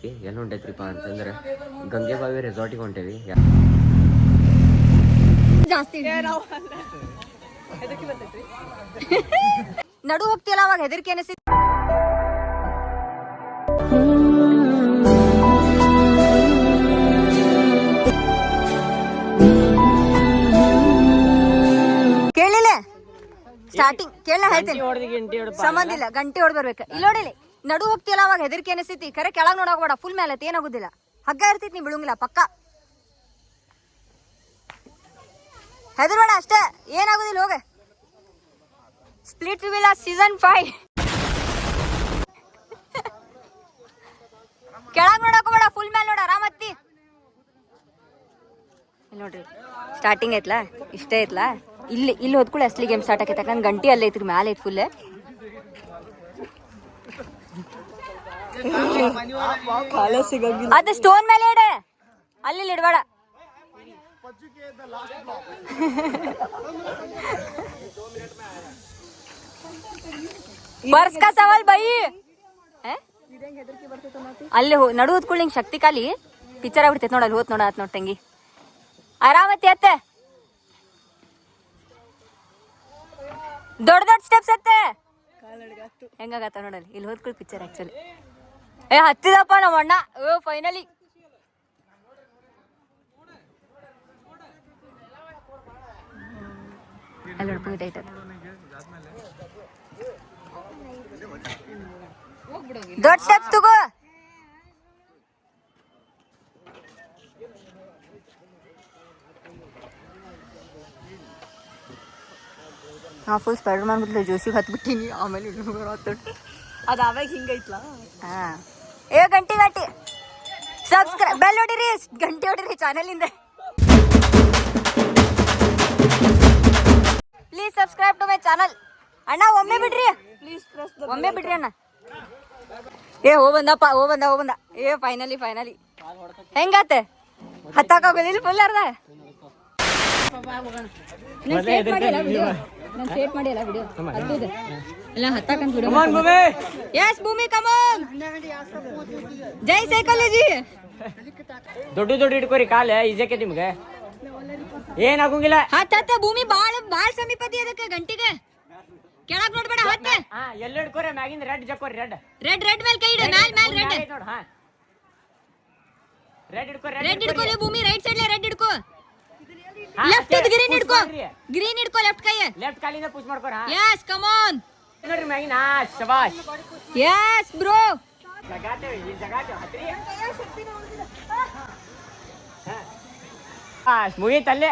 ಎಲ್ಲಿ ಹೊಂಟೈತ್ರಿಪ್ಪ ಅಂತಂದ್ರೆ ಗಂಗೆಬಾವಿ ರೆಸಾರ್ಟಿಗೆ ಹೊಂಟೇವಿ. ಜಾಸ್ತಿ ನಡು ಹೋಗ್ತಿಯಲ್ಲ ಅವಾಗ ಹೆದರಿಕೆ ಅನಿಸಿ ಕೇಳಿಲ್ಲ ಸ್ಟಾರ್ಟಿಂಗ್ ಕೇಳ ಹೇಳ್ತೇನೆ ಸಂಬಂಧ ಇಲ್ಲ ಗಂಟೆ ಹೊಡ್ ಬರ್ಬೇಕು ಇಲ್ಲಿ ನೋಡಿಲಿ ನಡು ಹೋಗ್ತಿಯಲ್ಲ ಅವಾಗ ಹೆದರಿಕೆ ಅನಿಸ್ತೈತಿ ಖರೆ ಕೆಳಗ್ ನೋಡೋಗ್ಬೇಡ ಫುಲ್ ಮೇಲೆ ಏನಾಗುದಿಲ್ಲ ಹಗ್ಗ ಇರ್ತೈತಿ ನೀ ಬಿಡುಂಗಿಲ್ಲ ಪಕ್ಕ ಹೆದರ್ಬೇಡ ಅಷ್ಟೇ ಏನಾಗುದಿಲ್ಲ ಹೋಗ ಸ್ಪ್ಲಿಟ್ ವಿಲ್ಲ ಸೀಸನ್ 5 ಕೆಳಗ್ ನೋಡಕೋಬೇಡ ಫುಲ್ ಮೇಲೆ ನೋಡ ಆರಾಮತ್ತಿ ಇಲ್ಲಿ ನೋಡ್ರಿ ಸ್ಟಾರ್ಟಿಂಗ್ ಐತ್ಲಾ ಇಷ್ಟೇ ಐತ್ಲಾ ಇಲ್ಲಿ ಹೋದ್ಕೂಳೆ ಅಸ್ಲಿ ಗೇಮ್ ಸ್ಟಾರ್ಟ್ ಆಕೈತೆ ನನ್ ಗಂಟಿ ಅಲ್ಲೇ ಐತ್ರಿ ಮ್ಯಾಲೆ ಐತ್ ಫುಲ್ ಅದು ಸ್ಟೋನ್ ಮೇಲೆ ಇಡ ಅಲ್ಲಿ ಇಡಬೇಡ ಬರ್ಸ್ ಕಾ ಸವಾಲ್ ಬೈ ಅಲ್ಲಿ ನಡು ಹೊತ್ಕೊಳ್ಳಿ ಹಿಂಗ್ ಶಕ್ತಿ ಖಾಲಿ ಪಿಕ್ಚರ್ ಆಗ್ಬಿಡ್ತೈತೆ ನೋಡಲ್ಲಿ ಹೋತ್ ನೋಡ ಆತ್ ನೋಡ್ ತಂಗಿ ಆರಾಮತ್ತಿ ಅತ್ತೆ ದೊಡ್ಡ ದೊಡ್ಡ ಸ್ಟೆಪ್ಸ್ ಅತ್ತೆ ಹೆಂಗಾಗತ್ತ ನೋಡಲ್ಲಿ ಇಲ್ಲಿ ಹೋದ್ಕೊಳ್ಳಿ ಪಿಕ್ಚರ್ ಆಕ್ಚುಲಿ ಹತ್ತಿದಪ್ಪ ನಮ್ಮ ಅಣ್ಣ ಫೈನಲಿ ಅಲ್ಲಿ ನೋಡ್ಬಿಟ್ಟೈತೆ ದೊಡ್ಡ ಸ್ಟೆಪ್ಸ್ ತಗೋ ಹಾ ಫುಲ್ ಸ್ಪೈಡರ್ ಮ್ಯಾನ್ ಬಿಟ್ಲೆ ಜೋಶಿಗೆ ಹತ್ಬಿಟ್ಟಿನಿ ಆಮೇಲೆ ಅದು ಆವಾಗ ಹಿಂಗೈತ್ಲಾ ಹಾ ಏ ಗಂಟಿ ಸಬ್ಸ್ಕ್ರೈಬ್ ಬೆಲ್ ಹೊಡಿರಿ ಗಂಟೆ ಹೊಡಿರಿ ಚಾನಲಿಂದ please subscribe to my channel ಅಣ್ಣ ಒಮ್ಮೆ ಬಿಡ್ರಿ ಅಣ್ಣ ಏ ಹೋ ಬಂದ ಏ ಫೈನಲಿ ಹೆಂಗಾತೆ ಹತ್ತಾಕೋದಿಲ್ಲ ಫುಲ್ ಅರ್ಧ ಸೇಟ್ ಮಾಡಿಲ್ಲ ವಿಡಿಯೋ ಎಲ್ಲ ಹತ್ತಾಕಂತ ವಿಡಿಯೋ ಯಸ್ ಭೂಮಿ ಕಮಾನ್ ಜೈ ಸೈಕಾಲಜಿ ದೊಡ್ಡ ಇಟ್ಕೋರಿ ಕಾಲ ಈಜಕ್ಕೆ ನಿಮ್ಗೆ ಏನಾಗಂಗಿಲ್ಲ ಹತ್ತ ಭೂಮಿ ಬಾಳ ಸಮೀಪತಿ ಅದಕ್ಕೆ ಗಂಟಿಗೆ ಕೆಳಗ್ ನೋಡ್ಬೇಡ ಹತ್ತೆ ಎಲ್ಲ ಇಟ್ಕೋರಿ ಮ್ಯಾಗಿಂದ ರೆಡ್ ಜಕ್ಕೋರಿ ರೆಡ್ ಮೇಲೆ ಕೈ ಇಡು ಮ್ಯಾಲ್ ರೆಡ್ ನೋಡ್ ಹಾ ರೆಡ್ ಇಟ್ಕೋ ಭೂಮಿ ರೈಟ್ ಸೈಡ್ ರೆಡ್ ಇಟ್ಕೋ ಲೆಫ್ಟ್ ಗ್ರೀನ್ ಇಟ್ಕೋ ಲೆಫ್ಟ್ ಕಾಲಿಂದ ಪುಷ್ ಮಾಡ್ಕೋರ ಯಸ್ ಕಮ್ ಆನ್ ನೋಡ್ರಿ ಮ್ಯಾಗಿನ ಶಬಾಷ್ ಯಸ್ ಬ್ರೋ ಮುಗೀತಲ್ಲೇ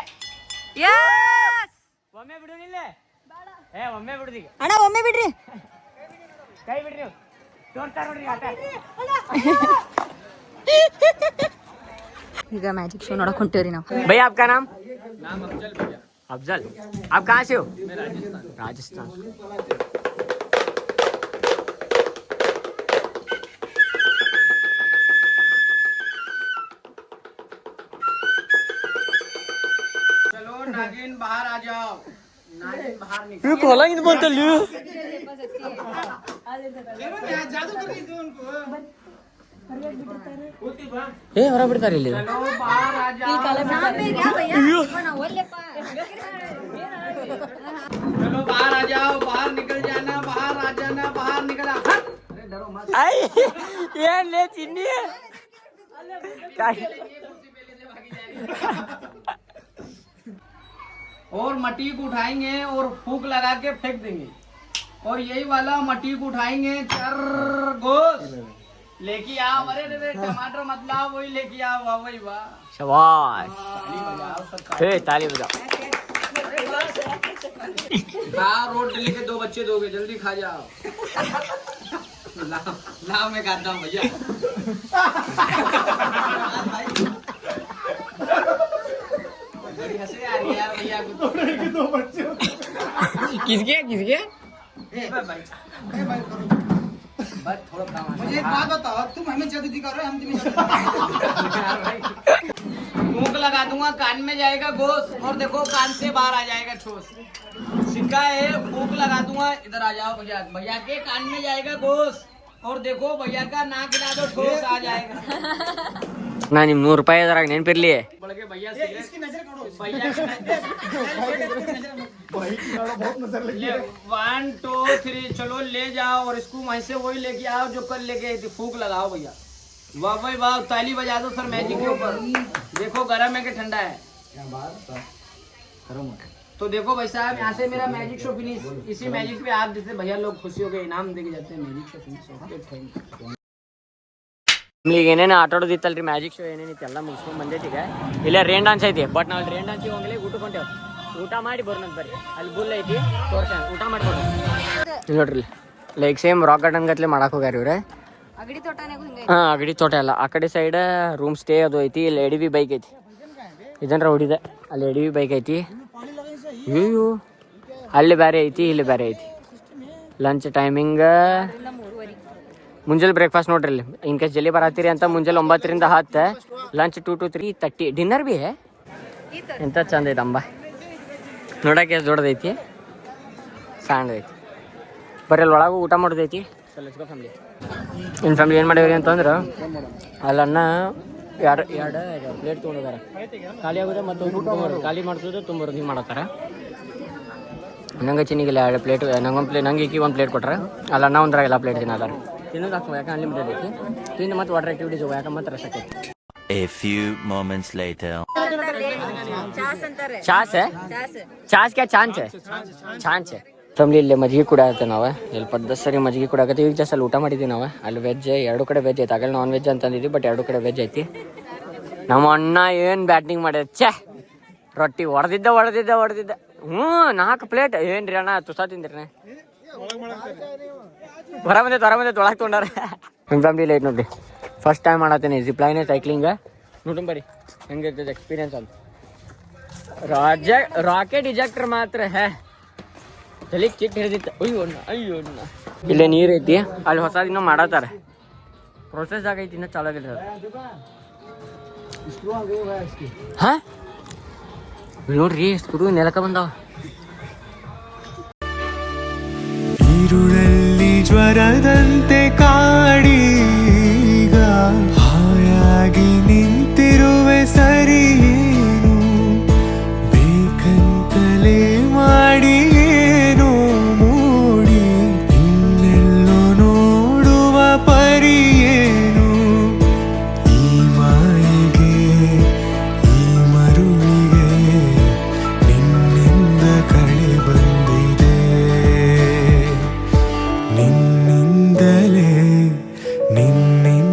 ಯಸ್ ಒಮ್ಮೆ ಬಿಡುನಿಲ್ಲ ಒಮ್ಮೆ ಬಿಡುದಿ ಅಣ್ಣ ಒಮ್ಮೆ ಬಿಡ್ರಿ ಕೈ ಬಿಡ್ರಿ ನೀವು ತೋರ್ತಾರ ನೋಡ್ರಿ ಆಟ ಈಗ ಮ್ಯಾಜಿಕ್ ಶೋ ನೋಡಕ್ ಹೊಂಟೇವ್ರಿ ನಾವು भैया आपका नाम अफजल आप कहाँ से हो राजस्थान चलो नागिन बाहर आ जाओ नागिन बाहर निकल ये कोला इन बोलते लियो जादू करके दो उनको ए ಹೊರ ಬಿಡ್ತಾರೆ ಇಲ್ಲಿ चलो बाहर आ जाओ चलो बाहर आ जाओ बाहर निकल जाना बाहर निकल अरे डरो मत आई ಏನ್ ಲೇ ಚಿನ್ನಿ और मट्टी को उठाएंगे और फूक लगा के फेंक देंगे और यही वाला मट्टी को उठाएंगे चर गोश लेके आओ अरे टमाटर मत लाओ वही लेके आओ वाह वही वाह शाबाश ए ताली बजाओ हाँ रोड लेके 2 बच्चे दोगे जल्दी खा जाओ लाओ मैं खाता हूँ भैया बड़ी हंसी आ रही है यार भैया को 2 बच्चे किसके बस थोड़ा काम मुझे एक बात बताओ तुम हमें जादू कर रहे हो हम तुम्हें फूंक लगा दूंगा कान में जाएगा गोश्त और देखो कान से बाहर आ जाएगा ठोस सिक्का है फूंक लगा दूंगा इधर आ जाओ भैया के कान में जाएगा गोश्त और देखो भैया का नाक हिला दो ठोस आ जाएगा। ನಾ ನಿಮ್ 100 ರೂಪಾಯಿ ಅದ್ರಾಗ ನೆನಪಿರ್ಲಿ. बड़के भैया भैया ले 1 2 3 चलो ले जाओ और इसको वहीं से वही लेके आओ जो कल लेके आई थी। फूक लगाओ भैया। वाह भाई वाह, ताली बजा दो सर मैजिक के ऊपर। देखो गरम है कि ठंडा है? तो देखो भाई साहब, यहाँ से मेरा मैजिक शो फिनिश। इसी मैजिक पे आप जैसे भैया लोग खुशी हो गए इनाम देके जाते हैं। Magic show finish. ನಿಮ್ಗೆ ಏನೇನು ಆಟ ಆಡೋದಿತ್ತಲ್ರಿ, ಮ್ಯಾಜಿಕ್ ಶೋ ಏನೇನಿತ್ತು ಎಲ್ಲ ಮುಗಿಸ್ಕೊಂಡು ಬಂದೈತಿ. ಈಗ ಇಲ್ಲೇ ರೇನ್ ಡಾನ್ಸ್ ಐತಿ, ಬಟ್ ನಾವು ರೇನ್ ಡಾನ್ಸಿಗೆ ಹೋಗಲಿ ಊಟ ಕೊಂಟೇವು. ಊಟ ಮಾಡಿ ಬರೋಣ ಬರ್ರಿ, ಅಲ್ಲಿ ಬುಲ್ ಐತಿ ತೋರ್ಸ, ಊಟ ಮಾಡಿ ಬರೋಣ. ನೋಡ್ರಿ ಲೈಕ್ ಸೇಮ್ ರಾಕ್ ಗಾರ್ಡನ್ ಗತ್ಲೆ ಮಾಡಕ್ಕೆ ಹೋಗ್ಯಾರ ಇವ್ರೆ. ಹಾಂ ಅಗಡಿ ತೋಟ ಎಲ್ಲ ಆ ಕಡೆ ಸೈಡ್ ರೂಮ್ ಸ್ಟೇ ಅದು ಐತಿ. ಇಲ್ಲಿ ಎಡಿ ಬೈಕ್ ಐತಿ, ಇದನ್ರ ಹೊಡಿದೆ. ಅಲ್ಲಿ ಎಡಿ ಬೈಕ್ ಐತಿ. ಅಯ್ಯೋ ಅಲ್ಲಿ ಬೇರೆ ಐತಿ, ಇಲ್ಲಿ ಬೇರೆ ಐತಿ. ಲಂಚ್ ಟೈಮಿಂಗ್ ಮುಂಜಾನೆ ಬ್ರೇಕ್ಫಾಸ್ಟ್ ನೋಡ್ರಿ ಇಲ್ಲಿ. ಇನ್ ಕೇಸ್ ಜಲ್ದಿ ಬರತ್ತೀರಿ ಅಂತ ಮುಂಜಾನೆ 9 ರಿಂದ 10, ಲಂಚ್ 2 to 3:30. ಡಿನ್ನರ್ ಬಿ ಎಂತ ಚಂದ ಐತೆ ಅಂಬ, ನೋಡಕ್ಕೆ ಎಷ್ಟು ದೊಡ್ಡದೈತಿ, ಸಣ್ಣ ಐತಿ. ಬರೀ ಅಲ್ಲಿ ಒಳಗೂ ಊಟ ಮಾಡೋದೈತಿ. ಫ್ಯಾಮಿಲಿ ಇನ್ನು ಫ್ಯಾಮಿಲಿ ಏನು ಮಾಡಿದ್ರಿ ಅಂತಂದ್ರೆ ಅಲ್ಲನ್ನ ಎರಡು ಪ್ಲೇಟ್ ತೊಗೊಂಡೋಗಾರ. ಖಾಲಿ ಆಗೋದು ಮತ್ತು ತೊಗೊಂಬರೋದು, ಖಾಲಿ ಮಾಡ್ಸೋದು ತುಂಬೋದು ಹಿಂಗೆ ಮಾಡತ್ತಾರ. ನಂಗೆ ಚಿನ್ನಿಗಿಲ್ಲ 2 ಪ್ಲೇಟ್, ನಂಗೆ ಈಕಿ 1 ಪ್ಲೇಟ್ ಕೊಟ್ರೆ ಅಲ್ಲನ್ನ ಒಂದ್ರಾಗ ಎಲ್ಲ ಪ್ಲೇಟ್ ತಿನ್ನೋದಾರ. ತಿನ್ನೋದು ಹಾಕ್ಬೇಕು, ಯಾಕೆ ಅನ್ಲಿಮಿಟೆಡ್ ಐತಿ. ತಿಂದು ಮತ್ತು ವಾಟರ್ ಆಕ್ಟಿವಿಟೀಸ್ ಹೋಗಿ, ಯಾಕೆ ಮತ್ತೆ ರಸ ಆಕೈತಿ. A few moments later. Chas ಕ್ಯಾ ಚಾನ್ಸ್ ಫ್ಯಾಮಿಲಿ ಇಲ್ಲೇ ಮಜ್ಜಿಗೆ ಕುಡಿಯತ್ತೆ ನಾವು. ಇಲ್ಲಿ ಪದ್ದಸರಿ ಮಜ್ಜಿಗೆ ಕುಡಿಯಕತ್ತಿ. ಈಗ ಜಸ್ಟ್ ಅಲ್ಲಿ ಊಟ ಮಾಡಿದ್ವಿ ನಾವು. ಅಲ್ಲಿ ವೆಜ್ 2 ಕಡೆ ವೆಜ್ ಐತಿ. ಆಗಲ್ಲ ನಾನ್ ವೆಜ್ ಅಂತಂದಿದ್ವಿ, ಬಟ್ 2 ಕಡೆ ವೆಜ್ ಐತಿ. ನಮ್ಮ ಅಣ್ಣ ಏನು ಬ್ಯಾಟಿಂಗ್ ಮಾಡ್ಯದ, ಛೇ ರೊಟ್ಟಿ ಹೊಡೆದಿದ್ದ 4 ಪ್ಲೇಟ್. ಏನ್ರಿ ಅಣ್ಣ ತುಸಾ ತಿಂದ್ರಿ? ಹೊರ ಬಂದೈತೆ ಒಳಗೆ ತೊಗೊಂಡಾರ. ನಿಮ್ಮ ಫ್ಯಾಮಿಲಿ ಐತೆ ನೋಡ್ರಿ. ಫಸ್ಟ್ ಟೈಮ್ ಮಾಡತ್ತೀನಿ ಜಿಪ್ ಲೈನ್ ಸೈಕ್ಲಿಂಗ್. ನೋಡ್ರಿ ಹೆಂಗಿರ್ತದೆ ಎಕ್ಸ್ಪೀರಿಯನ್ಸ್ ಅಂತ. ರಾಕೆಟ್ ಇಜೆಕ್ಟರ್ ಮಾತ್ರ ಹೇ ತಲೆ ಚಿಟ್ ಹಿಡಿದಿತ್ತು. ಅಯ್ಯೋ ಇಲ್ಲೇ ನೀರು ಐತಿ. ಅಲ್ಲಿ ಹೊಸದು ಇನ್ನೂ ಮಾಡತ್ತಾರೆ, ಪ್ರೊಸೆಸ್ ಆಗೈತಿ, ಇನ್ನೂ ಚಾಲು ಆಗೈತಿ. ಹಾಂ ನೋಡ್ರಿ ಸ್ಕ್ರೂ ನೆಲಕ ಬಂದಾವ. ഇരുളಲ್ಲಿ ಜ್ವರದಂತೆ ಕಾಡೀಗ ಹಾಯಾಗಿ ನಿಂತಿರುವೆ ಸರಿಯೇನು ಬೇಕಂತಲೇ ಮಾಡಿ ಏನು ಮೂಡಿ ಇನ್ನೆಲ್ಲೋ ನೋಡುವ ಪರಿಯೇನು ಈ ಮಾಯಿಗೆ ಈ ಮರುಳಿಗೆ ನಿನ್ನಿಂದ ಕಳೆ ಬಂದಿದೆ ನಿನ್ನಿಂದಲೇ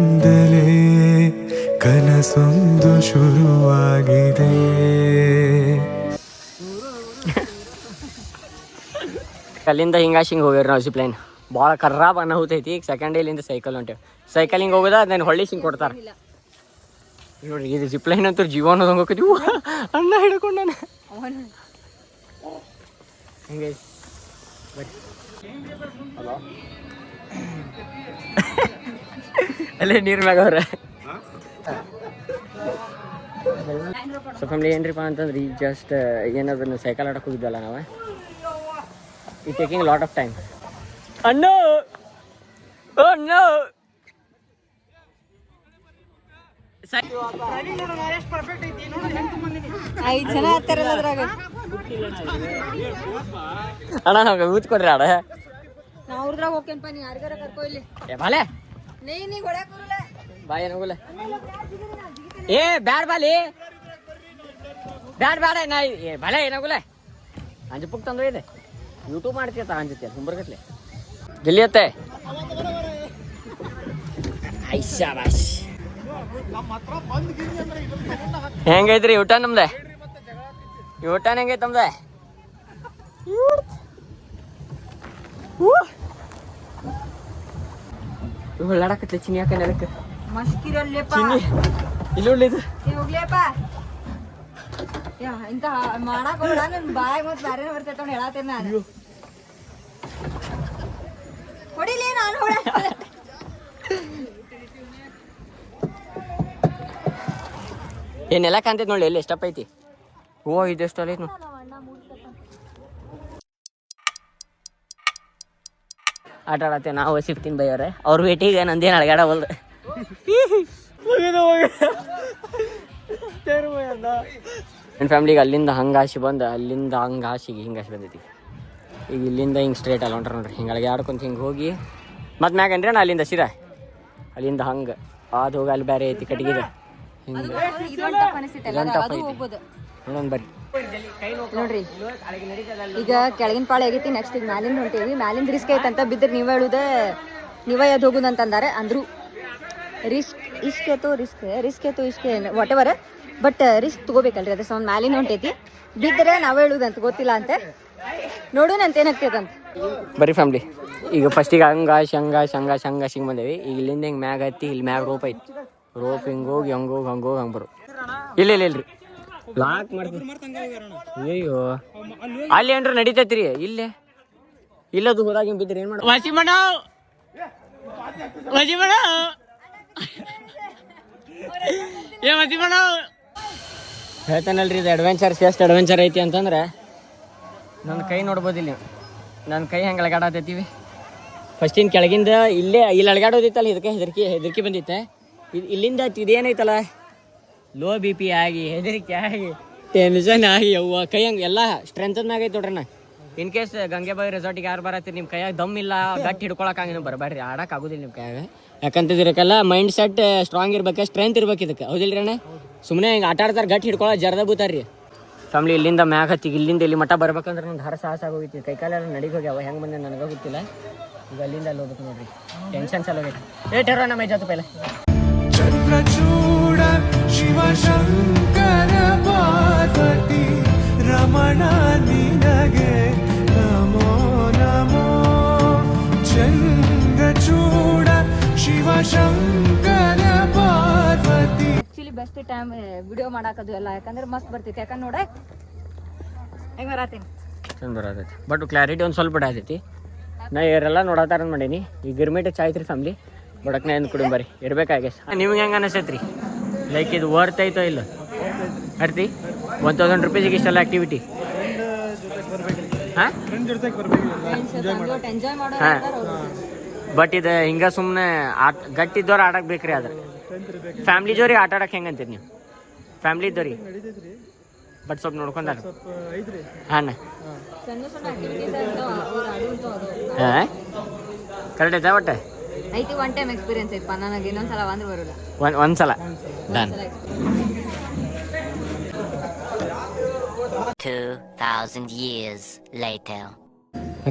ಕನಸೊಂದು ಶುರುವಾಗಿದೆ. ಅಲ್ಲಿಂದ ಹಿಂಗೆ ಹೋಗ್ಯಾರ ನಾವು ಜಿಪ್ ಲೈನ್. ಭಾಳ ಖರಾಬ್ ಅನಾಹುತೈತಿ. ಈಗ ಸೆಕೆಂಡ್ ಡೇಲಿಂದ ಸೈಕಲ್ ಹೊಂಟೇವೆ. ಸೈಕಲಿಂಗ್ ಹೋಗೋದ ನಾನು ಹೊಳ್ಳಿ ಹಿಂಗೆ ಕೊಡ್ತಾರೆ ನೋಡ್ರಿ. ಇದು ಜಿಪ್ ಲೈನ್ ಅಂತೂ ಜೀವ ಅನ್ನೋದಂಗೆ ಹೋಗ್ತೀವಿ. ಅಣ್ಣ ಹಿಡ್ಕೊಂಡು ನಾನು ಹಿಂಗೆ ಅಲ್ಲೇ ನೀರ್ ಮ್ಯಾಗ ಅವ್ರ. ಸೊ ಫ್ಯಾಮಿಲಿ ಏನ್ರಿಪ್ಪ ಅಂತಂದ್ರೆ ಈಗ ಜಸ್ಟ್ ಏನಾದ್ರು ಸೈಕಲ್ ಆಡಕ್ಕೆ ಹೋಗಿದ್ವಲ್ಲ ನಾವು. ಈ ಟೇಕಿಂಗ್ ಲಾಟ್ ಆಫ್ ಟೈಮ್. ಅಣ್ಣೋ ಓ ನೋ ಅಣ್ಣ ನಮ್ಗೆ ಊತ್ ಕೊಡ್ರಿ ಆಡ. ಬಾಲೆ ಬಾಯ್ ಏನೋಗಲ್ಲ. ಏ ಬ್ಯಾಡ್ ಬಾಲಿ ಬ್ಯಾಡ್ ಬೇಡ ನಾ ಏ ಬಾಲೆ ಏನಾಗಲ್ಲ. ಅಂಜಪುಕ್ ತಂದ್ರೆ ಇದೆ ಯೂಟ್ಯೂಬ್ ಮಾಡ್ತೀಯ ಅಂಜತ್ಯ ಹುಂಬರ್ಗತ್ಲೆ ಗೆಲ್ಲಿಯತ್ತೆ. ಐಶಾಬಾಶ್ ಹೆಂಗೈತ್ರಿ ಊಟ ನಮ್ದೆ? ಊಟ ಹೆಂಗೈತೆ ನಮ್ದೆ? ಹೊಳ್ಳಾಡಕತ್ಲೆ ಚಿನಿ ಯಾಕೆ ನೆಲಕ್ಕೆ ಚಿನಿ ಇಲ್ಲಿ ಉಳ್ಳಿದು ಇಂತ ಮಾಡಕ್ ಹೋಗ್ಬೇಡ. ನನ್ ಬಾಯ್ ಮತ್ ಬ್ಯಾರೆ ಬರ್ತೈತ ಹೇಳತ್ತೇನೆ ನಾನು. ಹೊಡಿಲಿ ನಾನು ಹೊಡ ಏನೆಲ್ಲ ಕಾಣ್ತೈತಿ ನೋಡಿ. ಎಲ್ಲಿ ಎಷ್ಟಪ್ಪ ಐತಿ? ಓ ಇದೆಷ್ಟು ಅಲ್ಲ ಐತಿ ನೋಡಿ. ಆಟ ಆಡತ್ತೇವೆ ನಾವು ಸಿಫ್ಟೀನ್ ಬೈ ಅವ್ರೆ ಅವ್ರ ಭೇಟಿಗೆ ನಂದೇನು ಅಳಗಾಡವಲ್ದು. ನನ್ನ ಫ್ಯಾಮ್ಲಿಗೆ ಅಲ್ಲಿಂದ ಹಂಗಾಸಿ ಬಂದು ಅಲ್ಲಿಂದ ಹಂಗಾಸಿಗೆ ಹಿಂಗಾಸಿ ಬಂದೈತಿ. ಈಗ ಇಲ್ಲಿಂದ ಹಿಂಗೆ ಸ್ಟ್ರೇಟ್ ಅಲ್ಲಿ ಹೊಂಟ್ರ ನೋಡ್ರಿ, ಹಿಂಗೆ ಅಳಗೆ ಆಡ್ಕೊಂತ ಹಿಂಗೆ ಹೋಗಿ ಮತ್ತೆ ಮ್ಯಾಗ ಅನ್ರಿ ಅಲ್ಲಿಂದ ಸೀದಾ ಅಲ್ಲಿಂದ ಹಂಗೆ ಅದು ಹೋಗಿ ಅಲ್ಲಿ ಬೇರೆ ಐತಿ ಕಟ್ಟಿಗೆ ಹಿಂಗೆ ಇನ್ನೊಂದು ಬರ್ರಿ ನೋಡ್ರಿ. ಈಗ ಕೆಳಗಿನ ಪಾಳೆ ಆಗೈತಿ, ನೆಕ್ಸ್ಟ್ ಈಗ ಮ್ಯಾಲಿಂದ ಹೊಂಟೇವಿ. ಮ್ಯಾಲಿಂದ ರಿಸ್ಕ್ ಐತಂತ ಬಿದ್ದರೆ ನೀವೇ ಹೇಳುದ ನೀವೇ ಎದ್ದು ಹೋಗುದಂತಂದಾರೆ. ಅಂದ್ರು ರಿಸ್ಕ್ ಏತು ಇಸ್ಕೆ ವಾಟ್ ಎವರ್, ಬಟ್ ರಿಸ್ಕ್ ತಗೋಬೇಕಲ್ರಿ. ಅದ್ರ ಸೌಂಡ್ ಮ್ಯಾಲಿಂದ ಹೊಂಟೈತಿ, ಬಿದ್ದರೆ ನಾವೇ ಹೇಳುದಂತ ಗೊತ್ತಿಲ್ಲ ಅಂತೆ. ನೋಡೋಣ ಅಂತ ಏನಾಗ್ತೈತಂತ. ಬರ್ರಿ ಫ್ಯಾಮ್ಲಿ, ಈಗ ಫಸ್ಟಿಗೆ ಹಂಗಾಶ್ ಹಿಂಗೆ ಬಂದೇವಿ. ಈಗ ಇಲ್ಲಿಂದ ಹಿಂಗೆ ಮ್ಯಾಗ ಹತ್ತಿ ಇಲ್ಲಿ ಮ್ಯಾಗ ರೋಪ್ ಐತಿ. ರೋಪ್ ಹಿಂಗೆ ಹೋಗಿ ಹಂಗೆ ಬರು. ಇಲ್ರಿ ಲಾಕ್ ಮಾಡ್ತೀನಿ. ಅಯ್ಯೋ ಅಲ್ಲಿ ಏನ್ರ ನಡೀತೈತ್ರಿ, ಇಲ್ಲದು ಹೋದಾಗ ಹಿಂಗೆ ಬಿದ್ದರೆ ಏನು ಮಾಡ ಹೇಳ್ತಾನಲ್ರಿ ಇದು ಅಡ್ವೆಂಚರ್ಸ್ ಎಷ್ಟು ಅಡ್ವೆಂಚರ್ ಐತಿ ಅಂತಂದ್ರೆ ನನ್ನ ಕೈ ನೋಡ್ಬೋದಿಲ್ಲ ನೀವು. ನನ್ನ ಕೈ ಹೆಂಗೆ ಅಳಗಾಡತ್ತೈತಿವಿ. ಫಸ್ಟಿನ ಕೆಳಗಿಂದ ಇಲ್ಲಿ ಅಳಗಾಡೋದಿತ್ತಲ್ಲ, ಇದಕ್ಕೆ ಹೆದರಿಕೆ ಬಂದಿತ್ತೆ. ಇಲ್ಲಿಂದ ಇದೇನೈತಲ್ಲ ಲೋ ಬಿ ಪಿ ಆಗಿ ಹೆದರಿಕೆ ಆಗಿ ಟೆನ್ಷನ್ ಆಗಿ ಅವ್ವ ಕೈ ಹಂಗೆ ಎಲ್ಲ ಸ್ಟ್ರೆಂತ್ ಮ್ಯಾಗ ಐತೆ ನೋಡ್ರಿ. ಇನ್ ಕೇಸ್ ಗಂಗೆಬಾಯಿ ರೆಸಾರ್ಟಿಗೆ ಯಾರು ಬರತ್ತೀರಿ ನಿಮ್ಮ ಕೈಯಾಗ ದಮ್ ಇಲ್ಲ, ಗಟ್ಟಿ ಹಿಡ್ಕೊಳಕ್ಕೆ ಬರಬೇಡ್ರಿ, ಆಡಕ್ಕೆ ಆಗೋದಿಲ್ಲ ನಿಮ್ಮ ಕೈಯಾಗ. ಯಾಕಂತಿದ್ರಕ್ಕೆಲ್ಲ ಮೈಂಡ್ ಸೆಟ್ ಸ್ಟ್ರಾಂಗ್ ಇರ್ಬೇಕು, ಸ್ಟ್ರೆಂತ್ ಇರ್ಬೇಕು ಇದಕ್ಕೆ, ಹೌದಿಲ್ರಿ ಅಣ್ಣ? ಸುಮ್ಮನೆ ಹಿಂಗೆ ಆಟ ಆಡ್ತಾರೆ, ಗಟ್ಟಿ ಹಿಡ್ಕೊಳ್ಳೋ ಜರ್ದ ಬೂತಾರ್ರಿ. ಫ್ಯಾಮ್ಲಿ ಇಲ್ಲಿಂದ ಮ್ಯಾಗ ಹತ್ತಿಗೆ ಇಲ್ಲಿಂದ ಇಲ್ಲಿ ಮಠ ಬರ್ಬೇಕಂದ್ರೆ ನಂದು ಹರ ಸಾಹಸ ಆಗೋಗಿತ್ತು. ಕೈಕಾಲೆಲ್ಲ ನಡಿಗೆ ಹೋಗ್ಯಾವ, ಹೆಂಗೆ ಬಂದೆ ನನಗೆ ಗೊತ್ತಿಲ್ಲ. ಈಗ ಅಲ್ಲಿಂದ ಅಲ್ಲಿ ಹೋಗ್ಬೇಕು ನೋಡ್ರಿ, ಟೆನ್ಷನ್ ಚಲೋ ಆಗೈತಿ. ಏಟರ ನಮ್ಮ ಜಾತು ಪೈಲ ಚಂದ್ರಚೂಡ ಶಿವಶಂಕರ ಪಾರ್ವತಿ ರಮಣ ನಿನಗೆ ನಮೋ ನಮೋ. Chandrachuda Shivashankara Parvati. Actually best time video ಮಾಡಾಕದು ಎಲ್ಲ, ಯಾಕಂದ್ರೆ ಮಸ್ತ್ ಬರ್ತೈತಿ. ಯಾಕಂದ್ರೆ ನೋಡ ಹೆಂಗೆ ಬರತ್ತೀನಿ ಚಂದ ಬರತೈತಿ, ಬಟ್ ಕ್ಲಾರಿಟಿ ಒಂದು ಸ್ವಲ್ಪ ಬಿಡತೈತಿ. ನಾ ಇವರೆಲ್ಲ ನೋಡತ್ತಾರ ಮಾಡೀನಿ. ಈಗ ಗಿರ್ಮಿಟ್ ಚಾಯ್ತ್ರಿ ಫ್ಯಾಮ್ಲಿ ಬಡಕ್ನ ಏನು ಕುಡಿ ಬರ್ರಿ ಇರ್ಬೇಕಾಗೆ. ನಿಮ್ಗೆ ಹೆಂಗೆ ಅನಿಸ್ತೈತ್ರಿ? ಲೈಕ್ ಇದು ವರ್ತ್ ಐತೋ ಇಲ್ಲ? ಅರ್ತಿ 1000 ರೂಪೀಸಿಗೆ ಇಷ್ಟೆಲ್ಲ ಆ್ಯಕ್ಟಿವಿಟಿ. ಹಾಂ ಎಂಜಾಯ್ ಮಾಡೋ ಹಾಂ, ಬಟ್ ಇದು ಹಿಂಗೆ ಸುಮ್ಮನೆ ಗಟ್ಟಿದ್ದವ್ರು ಆಡಕ್ಕೆ ಬೇಕ್ರಿ. ಅದ್ರ ಫ್ಯಾಮ್ಲಿ ಜೋರಿಗೆ ಆಟ ಆಡಕ್ಕೆ ಹೆಂಗೆ ಅಂತೀರಿ ನೀವು? ಫ್ಯಾಮ್ಲಿ ಇದ್ದವ್ರಿಗೆ ಬಟ್ ಸ್ವಲ್ಪ ನೋಡ್ಕೊಂಡಾರ ಹಾಂ ಸಣ್ಣ ಸಣ್ಣ ಆಕ್ಟಿವಿಟೀಸ್ ಹಾಂ ಕರೆಕ್ಟ್ ಐತಾ ಒಟ್ಟೆ ಐತಿ. ಒನ್ ಟೈಮ್ ಎಕ್ಸ್ಪೀರಿಯನ್ಸ್ ಐತಪ್ಪ ನನಗೆ, ಇನ್ನೊಂದ್ಸಲ ಅಂದ್ರೆ ಬರೋಲ್ಲ. ಒಂದ್ಸಲ ಡನ್. 2000 years later.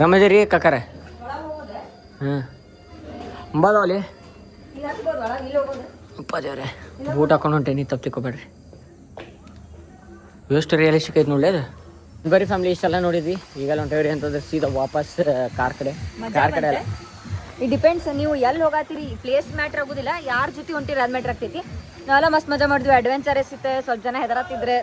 ರಮಜರಿ ಕಕ್ಕರ ಹಾಂ ಅಂಬಾದವಲ್ಲಿ ಅಪ್ಪ ದೇವ್ರೆ ಬೂಟ್ ಹಾಕೊಂಡು ಹೊಂಟೇನಿ, ತಪ್ಪು ತಿಕ್ಕೋಬೇಡ್ರಿ. ಎಷ್ಟು ರಿಯಲಿಸ್ಟಿಕ್ ಐತೆ ನೋಡ್ಲಿ ಅದು. ಬರೀ ಫ್ಯಾಮ್ಲಿ ಇಷ್ಟೆಲ್ಲ ನೋಡಿದ್ವಿ, ಈಗೆಲ್ಲ ಹೊಂಟೇವ್ರಿ ಅಂತಂದ್ರೆ ಸೀದಾ ವಾಪಸ್ ಕಾರ್ ಕಡೆ ಅಲ್ಲ. ಇಟ್ ಡಿಪೆಂಡ್ಸ್, ನೀವು ಎಲ್ಲಿ ಹೋಗಾತೀರಿ ಪ್ಲೇಸ್ ಮ್ಯಾಟ್ರ್ ಆಗೋದಿಲ್ಲ, ಯಾರ ಜೊತೆ ಹೊಂಟಿರಿ ಅದು ಮ್ಯಾಟ್ರ್ ಆಗ್ತೈತಿ. ನಾವೆಲ್ಲ ಮಸ್ತ್ ಮಜಾ ಮಾಡಿದ್ವಿ, ಅಡ್ವೆಂಚರಸ್ ಇತ್ತೆ. ಸ್ವಲ್ಪ ಜನ ಹೆದರತ್ತಿದ್ರೆ,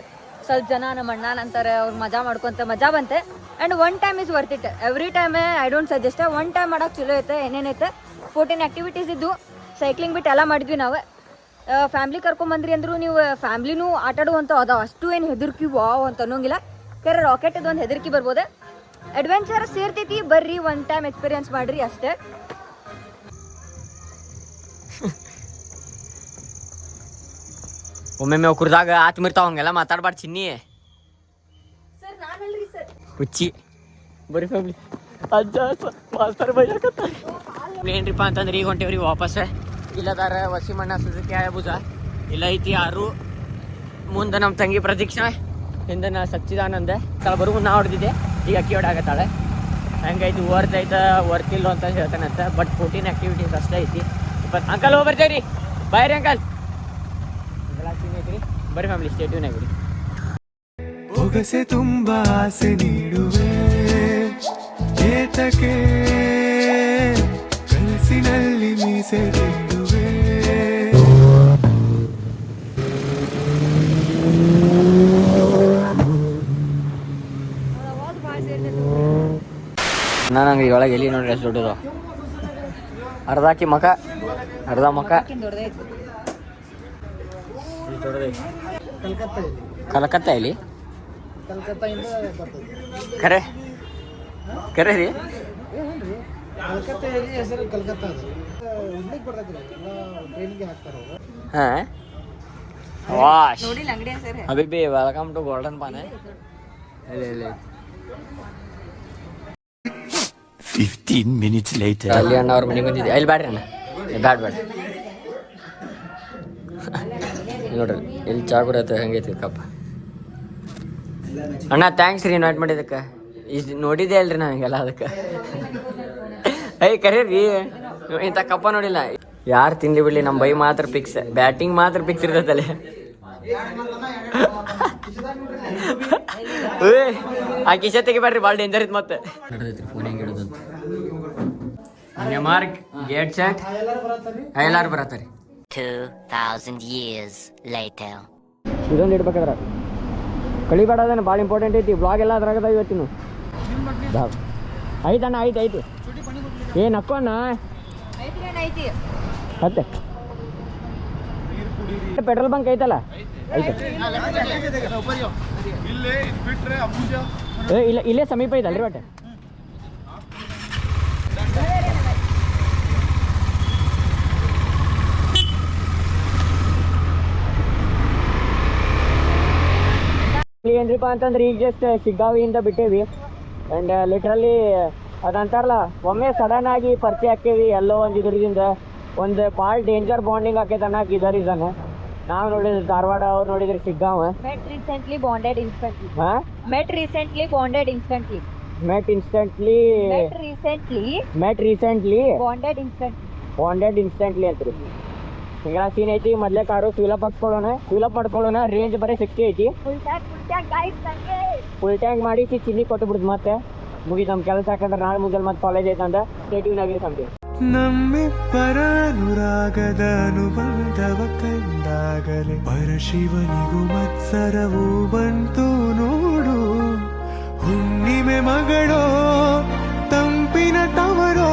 ಸ್ವಲ್ಪ ಜನ ನಮ್ಮ ಅಣ್ಣ ಅಂತಾರೆ, ಅವ್ರು ಮಜಾ ಮಾಡ್ಕೊಂತ ಮಜಾ ಬಂತೆ. And one time is worth it. Every time I don't suggest. One time ಮಾಡೋಕೆ ಚಲೋ ಐತೆ. ಏನೇನೈತೆ 14 ಆ್ಯಕ್ಟಿವಿಟೀಸ್ ಇದ್ದು, ಸೈಕ್ಲಿಂಗ್ ಬಿಟ್ಟು ಎಲ್ಲ ಮಾಡಿದ್ವಿ ನಾವು. ಫ್ಯಾಮ್ಲಿ ಕರ್ಕೊಂಬಂದ್ರಿ ಅಂದ್ರು ನೀವು ಫ್ಯಾಮ್ಲಿನೂ ಆಟಾಡುವಂಥ ಅದಾವ, ಅಷ್ಟು ಏನು ಹೆದರ್ಕಿ ವಾವ್ ಅಂತ ಅನ್ನೋಂಗಿಲ್ಲ. ಕೆರೆ ರಾಕೆಟ್ ಒಂದು ಹೆದರ್ಕಿ ಬರ್ಬೋದು. ಅಡ್ವೆಂಚರಸ್ ಸೇರ್ತೈತಿ, ಬರ್ರಿ ಒನ್ ಟೈಮ್ ಎಕ್ಸ್ಪೀರಿಯನ್ಸ್ ಮಾಡ್ರಿ ಅಷ್ಟೇ. ಒಮ್ಮೊಮ್ಮೆ ಕುರ್ದಾಗ ಆತ್ಮಿರ್ತಾವ, ಹಂಗೆಲ್ಲ ಮಾತಾಡ್ಬಾರ್ದು ಚಿನ್ನಿ ಸರ್ ನಾನಲ್ರಿ ಸರ್, ಹುಚ್ಚಿ. ಬರೀ ಫ್ಯಾಮ್ಲಿ ಅಜ್ಜ ಮಾಸ್ತರ್ ಬೈಯಾಕತ್ತಾರೆ. ಏನ್ರಿಪ್ಪ ಅಂತಂದ್ರೆ ಈಗ ಹೊಂಟೇವ್ರಿ ವಾಪಸ್. ಇಲ್ಲದಾರ ವಸಿಮಣ್ಣ ಸುಜುಕಿ ಭುಜ ಇಲ್ಲ ಐತಿ ಯಾರು ಮುಂದೆ ನಮ್ಮ ತಂಗಿ ಪ್ರತೀಕ್ಷಾ, ಹಿಂದೆ ನಾ ಸಚ್ಚಿದಾನಂದ ತಳ ಬರು ನಾ ಹೊಡೆದಿದ್ದೆ. ಈಗ ಅಕ್ಕಿ ಹೊಡಾಕತ್ತಾಳೆ. ಹಂಗೈತಿ ವರ್ತ್ ಐತೆ ವರ್ತಿಲ್ಲ ಅಂತ ಹೇಳ್ತಾನಂತ. ಬಟ್ 14 ಆ್ಯಕ್ಟಿವಿಟೀಸ್ ಅಷ್ಟೇ ಐತಿ. ಅಂಕಲ್ ಹೋಗಿ ಬರ್ತೇವ್ರಿ, ಬಾಯ್ ರೀ ಅಂಕಲ್. ಐತ್ರಿ ಬರೀ ಫ್ಯಾಮಿಲಿ ಸ್ಟೇಟ್ಯೂನ್ ಆಗಿರಿ. ಒಗಸೆ ತುಂಬ ಆಸೆ ನೀಡುವೆ ಏತಕ್ಕೆ ಕನಸಿನಲ್ಲಿ ಮೀಸೆ ನೀಡುವೆ. ನಂಗೆ ಒಳಗೆ ಎಲ್ಲಿ ನೋಡ್ರಿ ಅಷ್ಟು ದೊಡ್ಡದು. ಅರ್ಧಾಕಿ ಮಕ ಅರ್ಧ ಮಕ ಕಲಕತ್ತಾ ಇಲ್ಲಿ ಕರೆ ಕರೆ ರೀ ಕಲ್ಕತ್ತಾ ಹೇಳಿ ಹೆಸರು ಕಲ್ಕತ್ತಾ ಅದು ಹುಡ್ಲಿಕ್ಕೆ ಬರ್ತೈತ್ರಿ ಎಲ್ಲ ಟ್ರೈನ್ಗೆ ಹಾಕ್ತಾರ ಅವ್ರು. ಹಾಂ ವಾಶ್ ನೋಡಿಲ್ಲ ಅಂಗಡಿ ಹೆಸರು ಹಬೀಬಿ ವೆಲ್ಕಮ್ ಟು ಗೋಲ್ಡನ್ ಪಾನೆ. ಇಲ್ಲ 15 minutes later. ಅಲ್ಲಿ ಅಣ್ಣ ಅವ್ರ ಮನೆಗೆ ಬಂದಿದ್ದೆ. ಇಲ್ಲಿ ಬ್ಯಾಡ್ರಿ ಅಣ್ಣ, ಬ್ಯಾಡ ನೋಡ್ರಿ ಇಲ್ಲಿ ಚಾ ಕುಡಿಯತ್ತ ಹೆಂಗೈತಿ ಕಪ್ಪ. ಅಣ್ಣ ಥ್ಯಾಂಕ್ಸ್ ರೀ ಇನ್ವೈಟ್ ಮಾಡಿದ್ದಕ್ಕೆ. ಇಷ್ಟು ನೋಡಿದ್ದೆ ಅಲ್ರಿ ನಾವೆಲ್ಲ ಅದಕ್ಕೆ. ಕರೀರಿ, ಇಂಥ ಕಪ್ಪ ನೋಡಿಲ್ಲ. ಯಾರು ತಿಂದು ಬಿಡ್ಲಿ ನಮ್ಮ ಬೈ ಮಾತ್ರ ಫಿಕ್ಸ್, ಬ್ಯಾಟಿಂಗ್ ಮಾತ್ರ ಫಿಕ್ಸ್ ಇರ್ತೈತಲ್ಲಿ. ಆ ಕಿಶ ತೆಗಿಬೇಡ್ರಿ, ಭಾಳ ಡೇಂಜರ್ ಇತ್ತು ಮತ್ತೆ. ನಡೆದೈತ್ರಿ ಫೋನ್ ಹೆಂಗೆ ಹಿಡಿದಂತ ಮಾರ್ಕ್ ಗೇಟ್ ಸೆಟ್ ಎಲ್ಲಾರು ಬರತ್ತಾರೆ. 2,000 years later. ಇದೊಂದು ಇಡ್ಬೇಕಾದ್ರೆ ಕಳಿಬೇಡ, ಅದನ್ನ ಭಾಳ ಇಂಪಾರ್ಟೆಂಟ್ ಐತಿ. ಬ್ಲಾಗ್ ಎಲ್ಲ ಅದ್ರಾಗದ ಇವತ್ತಿನ ಐತಣ್ಣ, ಐತಿ ಏ ನಕ್ಕೋಣ್ಣ ಐತಿ ಮತ್ತೆ ಪೆಟ್ರೋಲ್ ಬಂಕ್ ಐತಲ್ಲ ಐತೆ. ಇಲ್ಲೇ ಸಮೀಪ ಐತಲ್ರಿ ಒಟ್ಟೆ. ಏನ್ರಿಪ್ಪ ಅಂತಂದ್ರೆ ಈಗ ಜಸ್ಟ್ ಶಿಗ್ಗಾವಿಯಿಂದ ಬಿಟ್ಟೇವಿ. ಆ್ಯಂಡ್ ಲಿಟ್ರಲಿ ಅದಂತಾರಲ್ಲ, ಒಮ್ಮೆ ಸಡನ್ ಆಗಿ ಪರಿಚಯ ಆಕ್ಕೇವಿ ಎಲ್ಲೋ ಒಂದು ಇದರಿಂದ ಒಂದು ಭಾಳ ಡೇಂಜರ್ ಬಾಂಡಿಂಗ್ ಆಕೈತೆ ಅನ್ನಕ್ಕೆ ಇದ ರೀಸನ್. ನಾವು ನೋಡಿದ್ರೆ ಧಾರವಾಡ, ಅವ್ರು ನೋಡಿದ್ರೆ Shiggaon. met recently bonded instantly ಹಾಂ met recently bonded instantly met instantly bonded instantly bonded instantly ಅಂತ್ರಿ. ಹಿಂಗೆಲ್ಲ ಸೀನ್ ಐತಿ. ಮೊದಲೇ ಕಾರು ಫ್ಯೂಲಪ್ ಮಾಡ್ಕೊಳ್ಳೋಣ. ರೇಂಜ್ ಬರೀ 60 ಐತಿ. full tank guys ನಂಗೆ ಫುಲ್ ಟ್ಯಾಂಕ್ ಮಾಡಿ ಚಿನ್ನಿ ಕೊಟ್ಟು ಬಿಡುದು ಮತ್ತೆ ಮುಗಿ ನಮ್ಮ ಕೆಲಸ. ಯಾಕಂದ್ರೆ ನಾಳೆ ಮುಂಜಾನೆ ಮತ್ತೆ ಕಾಲೇಜ್ ಐತಂದ ಸ್ಟೇಟಿವ್ನಾಗಿ ಸಂತಿ. ನಮ್ಮಿಬ್ಬರ ಅನುರಾಗದ ಅನುಬಂಧವ ಕಂಡಾಗಲೇ ಪರಶಿವನಿಗೂ ಮತ್ಸರವೂ ಬಂತು ನೋಡು. ಹುಣ್ಣಿಮೆ ಮಗಳೋ ತಂಪಿನ ತವರೋ,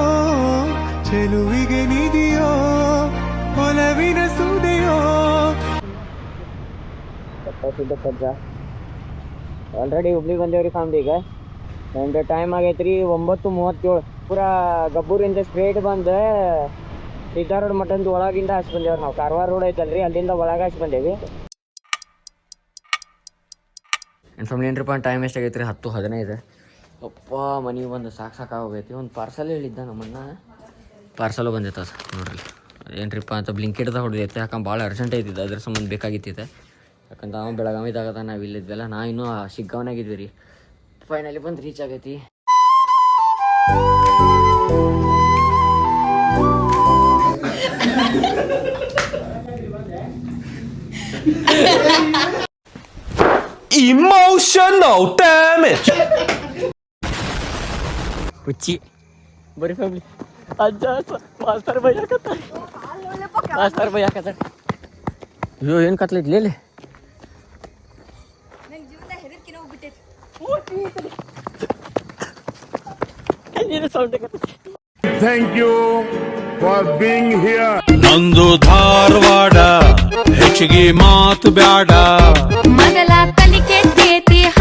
ಚೆಲುವಿಗೆ ನಿಧಿಯೋ ಒಲವಿನ ಸುದೆಯೋ. ಆಲ್ರೆಡಿ ಹುಬ್ಳಿಗೆ ಬಂದೇವ್ರಿ ಫ್ಯಾಮ್ಲಿಗೆ. ಆ್ಯಂಡ್ ಟೈಮ್ ಆಗೈತ್ರಿ 9:37. ಪೂರಾ ಗಬ್ಬೂರಿಂದ ಸ್ಟ್ರೇಟ್ ಬಂದು ಸಿದ್ಧಾರ್ ರೋಡ್ ಮಟ್ಟಂದು ಒಳಗಿಂದ ಹಚ್ಚಿ ಬಂದೇವ್ರಿ ನಾವು. ಕಾರವಾರ ರೋಡ್ ಐತಲ್ರಿ, ಅಲ್ಲಿಂದ ಒಳಗೆ ಹಚ್ಚಿ ಬಂದೇವಿ. ಆ್ಯಂಡ್ ಫ್ಯಾಮ್ಲಿ ಏನ್ರಿಪ್ಪ ಟೈಮ್ ಎಷ್ಟಾಗೈತ್ರಿ? 10:15. ಅಪ್ಪ ಮನೆಗೆ ಬಂದು ಸಾಕಾಗೋಗೈತಿ. ಒಂದು ಪಾರ್ಸಲ್ ಹೇಳಿದ್ದ ನಮ್ಮಣ್ಣ, ಪಾರ್ಸಲು ಬಂದೈತೆ ಅದು ನೋಡ್ರಿ. ಏನ್ರಿಪ್ಪ ಅಂತ ಬ್ಲಿಂಕಿಟ್ದಾಗ ಹೊಡೆದೈತೆ. ಯಾಕಂದ್ರೆ ಭಾಳ ಅರ್ಜೆಂಟ್ ಐತಿದ್ದೆ, ಅದ್ರ ಸಂಬಂಧ ಬೇಕಾಗಿತ್ತಿದೆ. ಯಾಕಂದ್ರೆ ನಾವು ಬೆಳಗಾವಿದಾಗ ನಾವು ಇಲ್ಲಿದ್ವಲ್ಲ, ನಾ ಇನ್ನೂ ಶಿಗ್ಗಾವನಾಗಿದ್ವಿ ರೀ. ಫೈನಲಿ ಬಂದು ರೀಚ್ ಆಗೈತಿ. Emotional damage. ಹುಚ್ಚಿ ಬರೀ ಫ್ಯಾಮ್ಲಿ. ಅಜ್ಜ ಮಾಸ್ತರ್ ಬೈ ಹಾಕತ್ತಾರೆ. ಅಯ್ಯೋ ಏನು ಕತ್ಲೈತಿ ಲೇ. ನನ್ನ ಜೀವನ ಹೆದರ್ಕಿನ ಹೋಗ್ಬಿಟ್ಟೈತಿ. Thank you for being here. ನಂದು ಧಾರವಾಡ ಹೆಚ್ಚಿಗೆ ಮಾತು ಬ್ಯಾಡ. ಮಗಲ